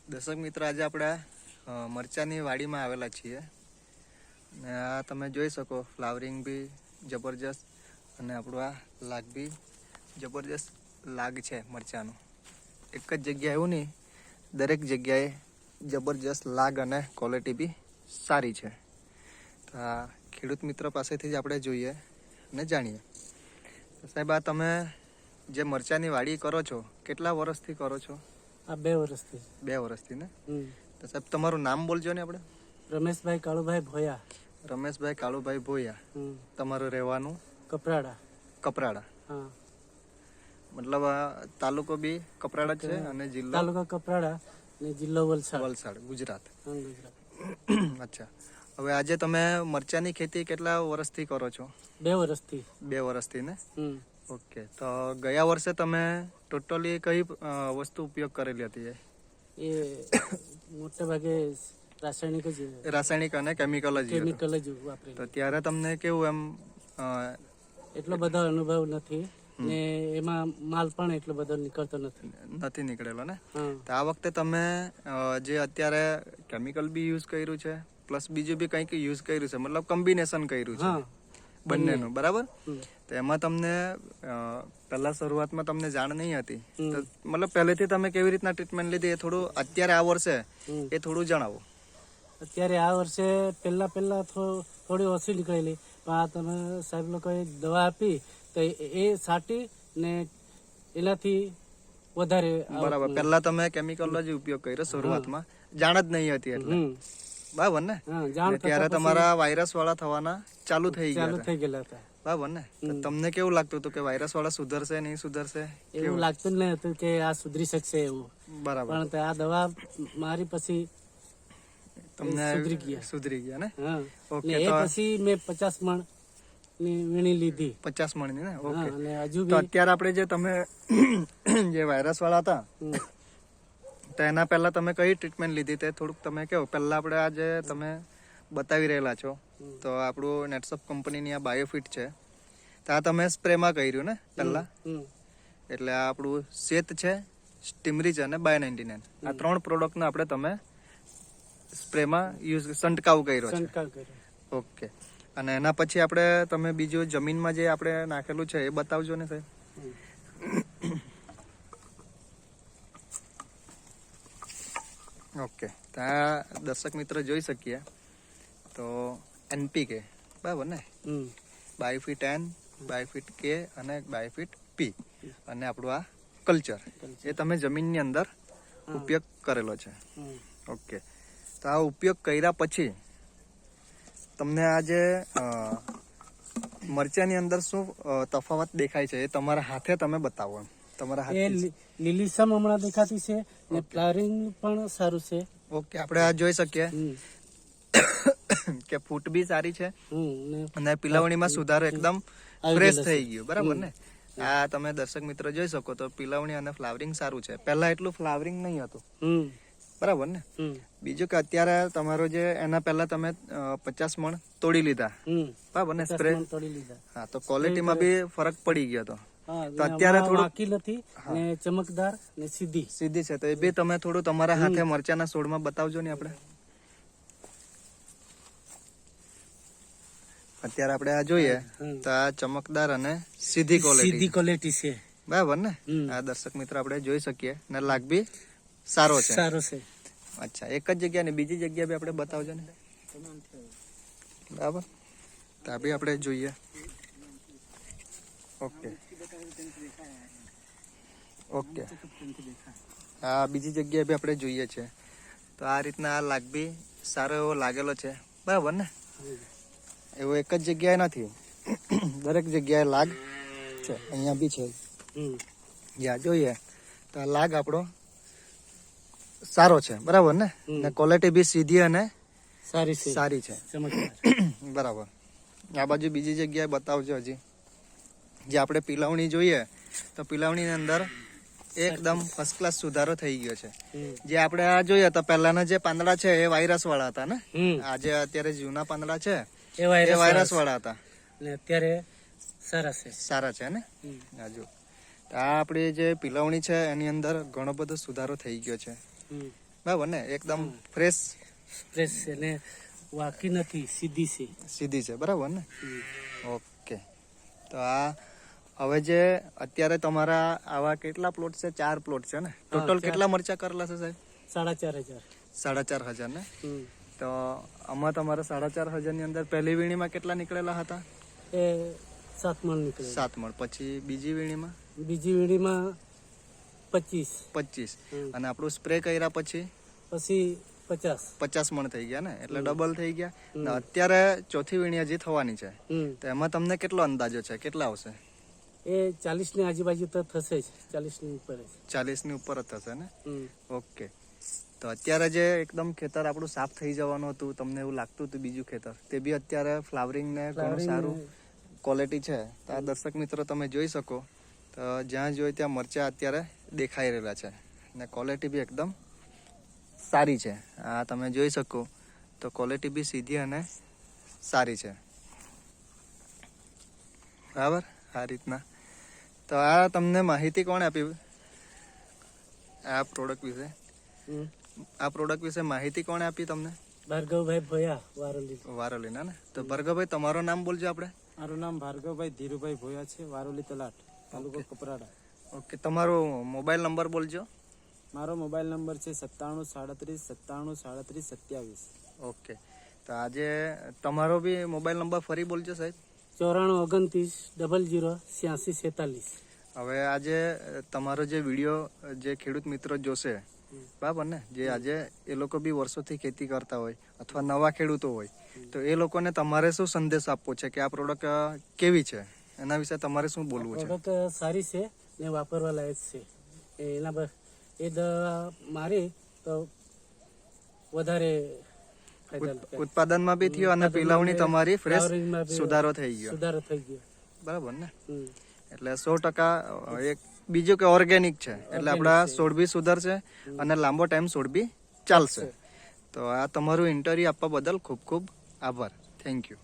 દર્શક મિત્રો, આજે આપણે મરચાની વાડીમાં આવેલા છીએ ને આ તમે જોઈ શકો ફ્લાવરિંગ બી જબરજસ્ત અને આપણું આ લાગ બી જબરજસ્ત લાગ છે મરચાનું. એક જ જગ્યાએ એવું નહીં, દરેક જગ્યાએ જબરજસ્ત લાગ અને ક્વોલિટી બી સારી છે. તો આ ખેડૂત મિત્ર પાસેથી જ આપણે જોઈએ અને જાણીએ. તો સાહેબ, આ તમે જે મરચાની વાડી કરો છો કેટલા વર્ષથી કરો છો? આ 2 વર્ષથી. 2 વર્ષથી ને? તો સાહેબ તમારું નામ બોલજો ને આપણે. રમેશભાઈ કાળુભાઈ ભોયા. રમેશભાઈ કાળુભાઈ ભોયા. તમારું રહેવાનું? કપરાડા. કપરાડા. હા. મતલબ તાલુકો બી કપરાડા છે અને જિલ્લો? તાલુકો કપરાડા અને જિલ્લો વલસાડ. વલસાડ, ગુજરાત. ગુજરાત. અચ્છા, હવે આજે તમે મરચાની ખેતી કેટલા વર્ષથી કરો છો? 2 વર્ષથી. 2 વર્ષથી ને? ઓકે. તો ગયા વર્ષે તમે ટોટલી કઈ વસ્તુ ઉપયોગ કરેલી હતી? એ મોટે ભાગે રાસાયણિક અને કેમિકલ જ વાપરે. તો ત્યારે તમને કેવું એમ એટલો બધો અનુભવ નથી ને એમાં માલ પણ એટલો બધો નીકળતો નથી નીકળેલો ને? તો આ વખતે તમે જે અત્યારે કેમિકલ બી યુઝ કર્યું છે પ્લસ બીજું બી કંઈક યુઝ કર્યું છે, મતલબ કોમ્બિનેશન કર્યું છે બંનેનું, બરાબર? તો એમાં તમને પહેલા શરૂઆતમાં તમને જાણ નહીં હતી, તો મતલબ પહેલેથી તમે કેવી રીતના ટ્રીટમેન્ટ લીધી એ થોડું અત્યારે આ વર્ષે એ થોડું જણાવો. અત્યારે આ વર્ષે પહેલા થોડી ઓછી નીકળેલી, પણ આ તમે સાહેબ લોકોએ દવા આપી તો એ સાટી ને એનાથી વધારે. બરાબર. પહેલા તમે કેમિકલ જ ઉપયોગ કર્યો શરૂઆતમાં, જાણ જ નહીં હતી એટલે, બરાબર ને? ત્યારે તમારા વાયરસ વાળા થવાના ચાલુ થઈ ગયેલા હતા, બરાબર ને? તમને કેવું લાગતું હતું કે વાયરસ વાળા સુધરશે નહીં સુધરશે? એવું લાગતું જ નહીં હતું કે આ સુધરી શકશે એવું. બરાબર. પણ આ દવા મારી પછી તમને સુધરી ગયા ને? ઓકે. તો પછી મેં 50 મણ ની વીણી લીધી. 50 મણની ને? ઓકે. અને હજુ તો અત્યારે આપણે જે તમે જે વાયરસ વાળા હતા તો એના પહેલા તમે કઈ ટ્રીટમેન્ટ લીધી તે થોડુંક તમે કહો. પહેલા આપણે આ જે તમે બતાવી રહેલા છો તો આપણું નેટસપ કંપનીની આ બાયોફિટ છે, તો આ તમે સ્પ્રેમાં કર્યું ને પહેલા? એટલે આ આપણું શેત છે, સ્ટીમરીચ અને બાયો 99, આ 3 પ્રોડક્ટનો આપણે તમે સ્પ્રેમાં યુઝ છંટકાવ કર્યો છે. ઓકે. અને એના પછી આપણે તમે બીજું જમીનમાં જે આપણે નાખેલું છે એ બતાવજો ને સાહેબ. ઓકે. તો આ દર્શક મિત્ર જોઈ શકીએ તો NPK, બરાબર ને? બાયોફિટ N, બાયોફિટ K અને બાયોફિટ P અને આપણું આ કલ્ચર એ તમે જમીનની અંદર ઉપયોગ કરેલો છે. ઓકે. તો આ ઉપયોગ કર્યા પછી તમને આ જે મરચાની અંદર શું તફાવત દેખાય છે એ તમારા હાથે તમે બતાવો. તમારા હાથે લીલીસમ હમણાં દેખાતી છે ને ફ્લાવરિંગ પણ સારું છે. ઓકે. આપણે આ જોઈ શકીએ કે ફૂટ બી સારી છે અને પિલાવણીમાં સુધારો એકદમ ફ્રેશ થઈ ગયો, બરાબર ને? આ તમે દર્શક મિત્રો જોઈ શકો તો પિલાવણી અને ફ્લાવરિંગ સારું છે. પહેલા એટલું ફ્લાવરિંગ નહીં હતું, બરાબર ને? બીજું કે અત્યારે તમારો જે એના પહેલા તમે 50 મણ તોડી લીધા, બરાબર ને? સ્પ્રે. હા, તો ક્વોલિટીમાં બી ફરક પડી ગયો હતો. તો અત્યારે થોડું નથી ને ચમકદાર ને સીધી છે. તો એ બી તમે થોડું તમારા હાથે મરચાના છોડમાં બતાવજો ને આપણે. અત્યારે આપણે આ જોઈએ તો આ ચમકદાર અને સીધી ક્વોલિટી છે, બરાબર ને? આ દર્શક મિત્ર આપણે જોઈ શકીએ ને લાગ બી સારો છે. અચ્છા. એક જ જગ્યા ને બીજી જગ્યા બી આપણે બતાવજો ને, બરાબર? તો આ બી આપણે જોઈએ. ઓકે. ઓકે. આ બીજી જગ્યાએ બી આપણે જોઈએ છે તો આ રીતના આ લાગ બી સારો એવો લાગેલો છે, બરાબર ને? એવો એક જ જગ્યાએ નથી, દરેક જગ્યાએ લાગ છે. અહીંયા બી છે, જ્યાં જોઈએ તો આ લાગ આપણો સારો છે, બરાબર ને? ક્વોલિટી બી સીધી અને સારી છે, બરાબર. આ બાજુ બીજી જગ્યાએ બતાવજો. હજી જે આપણે પિલાવણી જોઈએ તો પિલાવણીની અંદર એકદમ ફર્સ્ટ ક્લાસ સુધારો થઈ ગયો છે. જે આપણે આ જોઈએ તો પહેલાના જે પાંદડા છે એ વાયરસ વાળા હતા ને? આજે અત્યારે જૂના પાંદડા છે એ વાયરસ વાળા હતા ને અત્યારે સારા છે ને? હજુ આ આપણી જે પિલાવણી છે એની અંદર ઘણો બધો સુધારો થઈ ગયો છે. બરાબર ને, એકદમ ફ્રેશ ફ્રેશ છે ને વાકી નથી, સીધી છે. સીધી છે, બરાબર ને. હમ. ઓકે, તો આ હવે જે અત્યારે તમારા આવા કેટલા પ્લોટ છે? 4 પ્લોટ છે ને ટોટલ? કેટલા મરચા કરેલા છે સાહેબ? 4,500. 4,500 ને. હમ. તો આમાં તમારા 4,500 ની અંદર પહેલી વીણીમાં કેટલા નીકળેલા હતા? એ 7 મણ નીકળે. 7 મણ. પછી બીજી વીણીમાં બીજી વીણીમાં 25. 25. અને આપણું સ્પ્રે કર્યા પછી પછી 50. 50 મણ થઈ ગયા ને, એટલે ડબલ થઈ ગયા. ને અત્યારે ચોથી વીણી હજી થવાની છે, તો એમાં તમને કેટલો અંદાજો છે, કેટલા આવશે? એ 40 ની આજુબાજુ તો થશે જ, 40 ની ઉપર જ. 40 ની ઉપર જ થશે ને. હમ. ઓકે, તો અત્યારે જે એકદમ ખેતર આપણું સાફ થઈ જવાનું હતું, તમને એવું લાગતું હતું બીજું ખેતર, તે બી અત્યારે ફ્લાવરિંગ ને ઘણું સારું ક્વોલિટી છે. તો આ દર્શક મિત્રો તમે જોઈ શકો, તો જ્યાં જોઈ ત્યાં મરચા અત્યારે દેખાઈ રહેલા છે ને ક્વોલિટી બી એકદમ સારી છે. આ તમે જોઈ શકો તો ક્વોલિટી બી સીધી અને સારી છે, બરાબર. આ રીતના. તો આ તમને માહિતી કોણે આપી આ પ્રોડક્ટ વિશે? હમ. આ પ્રોડક્ટ વિશે માહિતી કોણે આપી તમને? ભાર્ગવભાઈ ભોયા, વારોલી. વારોલીના ને. તો ભાર્ગવભાઈ તમારું નામ બોલજો આપણે. મારું નામ ભાર્ગવભાઈ ધીરુભાઈ ભોયા છે, વારોલી તલાટ, તાલુકો કપરાડા. ઓકે, તમારો મોબાઈલ નંબર બોલજો. મારો મોબાઈલ નંબર છે 9737373727. ઓકે, તો આજે તમારો બી મોબાઈલ નંબર ફરી બોલજો સાહેબ. 9429008646. હવે આજે તમારો જે વિડીયો જે ખેડૂત મિત્રો જોશે, બરાબર ને, જે આજે એ લોકો બી વર્ષોથી ખેતી કરતા હોય અથવા નવા ખેડૂતો હોય, તો એ લોકોને તમારે શું સંદેશ આપવો છે કે આ પ્રોડક્ટ કેવી છે, એના વિશે તમારે શું બોલવું છે? પ્રોડક્ટ સારી છે ને વાપરવા લાયક છે. એના પર એ દવા મારી તો વધારે ઉત્પાદનમાં બી થયું અને પીલાવણી તમારી ફ્રેશ સુધારો થઈ ગયો. બરાબર ને. એટલે 100% એક બીજું કે ઓર્ગેનિક છે, એટલે આપણા છોડ બી સુધરશે અને લાંબો ટાઈમ છોડ બી ચાલશે. તો આ તમારું ઇન્ટરવ્યુ આપવા બદલ ખૂબ ખૂબ આભાર. Thank you.